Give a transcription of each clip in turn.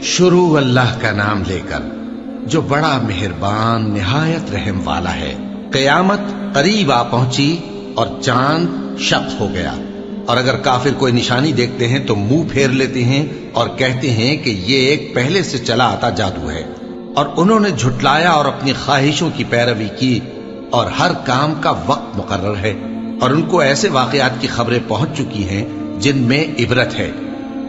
شروع اللہ کا نام لے کر جو بڑا مہربان نہایت رحم والا ہے۔ قیامت قریب آ پہنچی اور چاند شق ہو گیا، اور اگر کافر کوئی نشانی دیکھتے ہیں تو منہ پھیر لیتے ہیں اور کہتے ہیں کہ یہ ایک پہلے سے چلا آتا جادو ہے، اور انہوں نے جھٹلایا اور اپنی خواہشوں کی پیروی کی، اور ہر کام کا وقت مقرر ہے، اور ان کو ایسے واقعات کی خبریں پہنچ چکی ہیں جن میں عبرت ہے،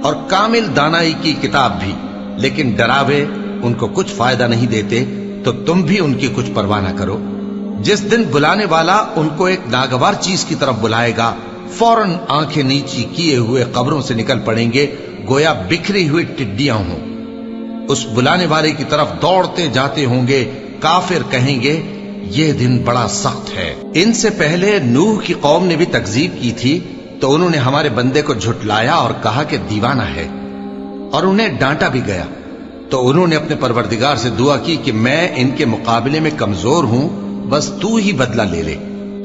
اور کامل دانائی کی کتاب بھی، لیکن ڈراوے ان کو کچھ فائدہ نہیں دیتے، تو تم بھی ان کی کچھ پرواہ نہ کرو۔ جس دن بلانے والا ان کو ایک ناگوار چیز کی طرف بلائے گا، فوراً آنکھیں نیچی کیے ہوئے قبروں سے نکل پڑیں گے گویا بکھری ہوئی ٹڈیاں ہوں۔ اس بلانے والے کی طرف دوڑتے جاتے ہوں گے، کافر کہیں گے یہ دن بڑا سخت ہے۔ ان سے پہلے نوح کی قوم نے بھی تکذیب کی تھی، تو انہوں نے ہمارے بندے کو جھٹلایا اور کہا کہ دیوانہ ہے، اور انہیں ڈانٹا بھی گیا۔ تو انہوں نے اپنے پروردگار سے دعا کی کہ میں ان کے مقابلے میں کمزور ہوں، بس تو ہی بدلہ لے لے۔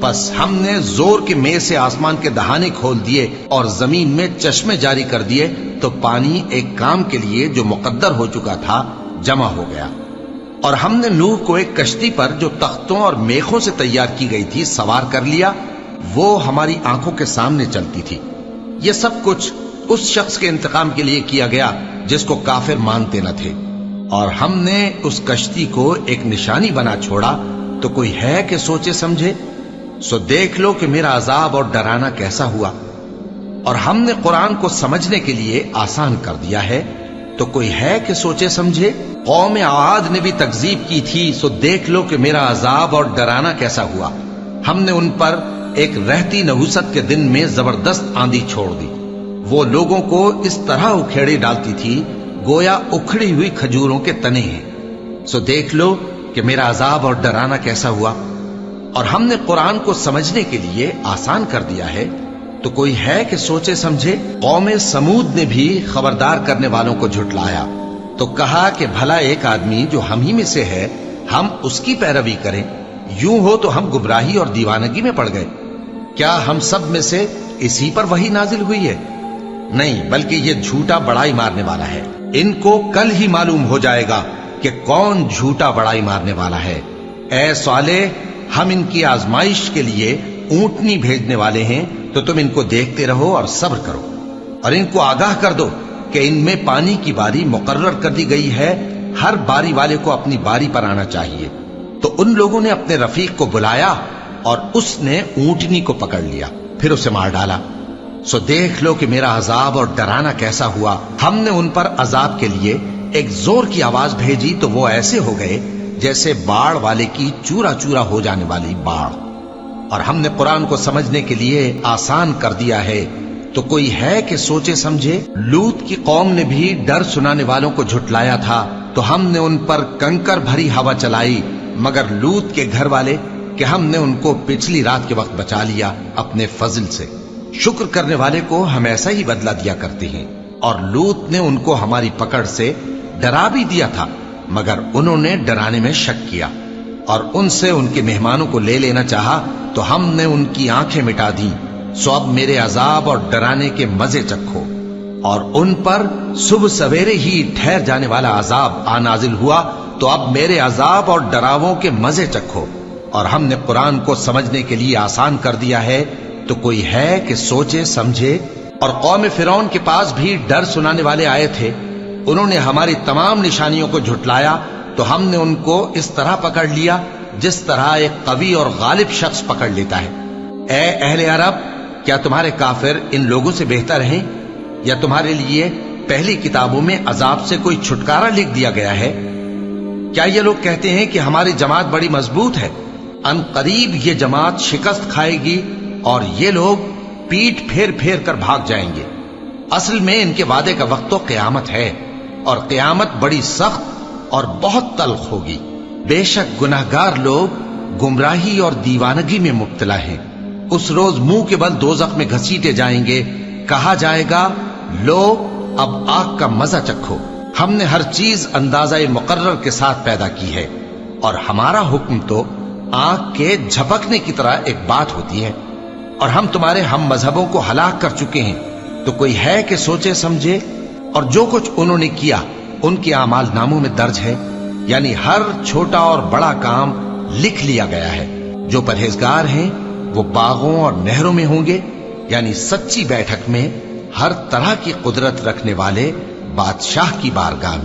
پس ہم نے زور کے میں سے آسمان کے دہانے کھول دیے اور زمین میں چشمے جاری کر دیے، تو پانی ایک کام کے لیے جو مقدر ہو چکا تھا جمع ہو گیا۔ اور ہم نے نوح کو ایک کشتی پر جو تختوں اور میخوں سے تیار کی گئی تھی سوار کر لیا، وہ ہماری آنکھوں کے سامنے چلتی تھی۔ یہ سب کچھ اس شخص کے انتقام کے لیے کیا گیا جس کو کافر مانتے نہ تھے، اور ہم نے اس کشتی کو ایک نشانی بنا چھوڑا، تو کوئی ہے کہ سوچے سمجھے؟ سو دیکھ لو کہ میرا عذاب اور ڈرانا کیسا ہوا۔ اور ہم نے قرآن کو سمجھنے کے لیے آسان کر دیا ہے، تو کوئی ہے کہ سوچے سمجھے؟ قوم عاد نے بھی تکذیب کی تھی، سو دیکھ لو کہ میرا عذاب اور ڈرانا کیسا ہوا۔ ہم نے ان پر ایک رہتی نحوست کے دن میں زبردست آندھی چھوڑ دی، وہ لوگوں کو اس طرح اکھیڑے ڈالتی تھی گویا اکھڑی ہوئی کھجوروں کے تنے ہیں۔ سو دیکھ لو کہ میرا عذاب اور ڈرانا کیسا ہوا۔ اور ہم نے قرآن کو سمجھنے کے لیے آسان کر دیا ہے، تو کوئی ہے کہ سوچے سمجھے؟ قوم سمود نے بھی خبردار کرنے والوں کو جھٹلایا، تو کہا کہ بھلا ایک آدمی جو ہم ہی میں سے ہے، ہم اس کی پیروی کریں؟ یوں ہو تو ہم گمراہی اور دیوانگی میں پڑ گئے۔ کیا ہم سب میں سے اسی پر وحی نازل ہوئی ہے؟ نہیں، بلکہ یہ جھوٹا بڑائی مارنے والا ہے۔ ان کو کل ہی معلوم ہو جائے گا کہ کون جھوٹا بڑائی مارنے والا ہے۔ اے صالح، ہم ان کی آزمائش کے لیے اونٹنی بھیجنے والے ہیں، تو تم ان کو دیکھتے رہو اور صبر کرو، اور ان کو آگاہ کر دو کہ ان میں پانی کی باری مقرر کر دی گئی ہے، ہر باری والے کو اپنی باری پر آنا چاہیے۔ تو ان لوگوں نے اپنے رفیق کو بلایا، اور اس نے اونٹنی کو پکڑ لیا، پھر اسے مار ڈالا۔ سو دیکھ لو کہ میرا عذاب اور ڈرانا کیسا ہوا۔ ہم نے ان پر عذاب کے لیے ایک زور کی آواز بھیجی، تو وہ ایسے ہو گئے جیسے باڑ والے کی چورا چورا ہو جانے والی باڑ۔ اور ہم نے قرآن کو سمجھنے کے لیے آسان کر دیا ہے، تو کوئی ہے کہ سوچے سمجھے؟ لوط کی قوم نے بھی ڈر سنانے والوں کو جھٹلایا تھا، تو ہم نے ان پر کنکر بھری ہوا چلائی، مگر لوط کے گھر والے کہ ہم نے ان کو پچھلی رات کے وقت بچا لیا اپنے فضل سے۔ شکر کرنے والے کو ہم ایسا ہی بدلہ دیا کرتے ہیں۔ اور لوط نے ان کو ہماری پکڑ سے ڈرا بھی دیا تھا، مگر انہوں نے ڈرانے میں شک کیا، اور ان سے ان کے مہمانوں کو لے لینا چاہا، تو ہم نے ان کی آنکھیں مٹا دی۔ سو اب میرے عذاب اور ڈرانے کے مزے چکھو۔ اور ان پر صبح سویرے ہی ٹھہر جانے والا عذاب آ نازل ہوا، تو اب میرے عذاب اور ڈراووں کے مزے چکھو۔ اور ہم نے قرآن کو سمجھنے کے لیے آسان کر دیا ہے، تو کوئی ہے کہ سوچے سمجھے؟ اور قوم فرعون کے پاس بھی ڈر سنانے والے آئے تھے، انہوں نے ہماری تمام نشانیوں کو جھٹلایا، تو ہم نے ان کو اس طرح پکڑ لیا جس طرح ایک قوی اور غالب شخص پکڑ لیتا ہے۔ اے اہل عرب، کیا تمہارے کافر ان لوگوں سے بہتر ہیں؟ یا تمہارے لیے پہلی کتابوں میں عذاب سے کوئی چھٹکارا لکھ دیا گیا ہے؟ کیا یہ لوگ کہتے ہیں کہ ہماری جماعت بڑی مضبوط ہے؟ ان قریب یہ جماعت شکست کھائے گی، اور یہ لوگ پیٹ پھیر پھیر کر بھاگ جائیں گے۔ اصل میں ان کے وعدے کا وقت تو قیامت ہے، اور قیامت بڑی سخت اور بہت تلخ ہوگی۔ بے شک گناہگار لوگ گمراہی اور دیوانگی میں مبتلا ہیں۔ اس روز منہ کے بل دوزخ میں گھسیٹے جائیں گے، کہا جائے گا لو اب آگ کا مزہ چکھو۔ ہم نے ہر چیز اندازہ مقرر کے ساتھ پیدا کی ہے، اور ہمارا حکم تو آگ کے جھپکنے کی طرح ایک بات ہوتی ہے۔ اور ہم تمہارے ہم مذہبوں کو ہلاک کر چکے ہیں، تو کوئی ہے کہ سوچے سمجھے؟ اور جو کچھ انہوں نے کیا ان کے اعمال ناموں میں درج ہے، یعنی ہر چھوٹا اور بڑا کام لکھ لیا گیا ہے۔ جو پرہیزگار ہیں وہ باغوں اور نہروں میں ہوں گے، یعنی سچی بیٹھک میں، ہر طرح کی قدرت رکھنے والے بادشاہ کی بارگاہ میں۔